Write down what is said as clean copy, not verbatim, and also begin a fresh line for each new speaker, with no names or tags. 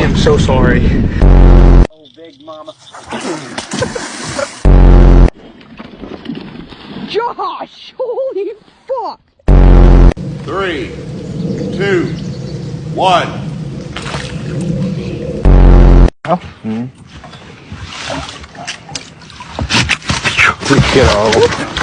am so sorry.
Oh, big mama.
Josh! Holy fuck!
3, 2, 1.
Get out.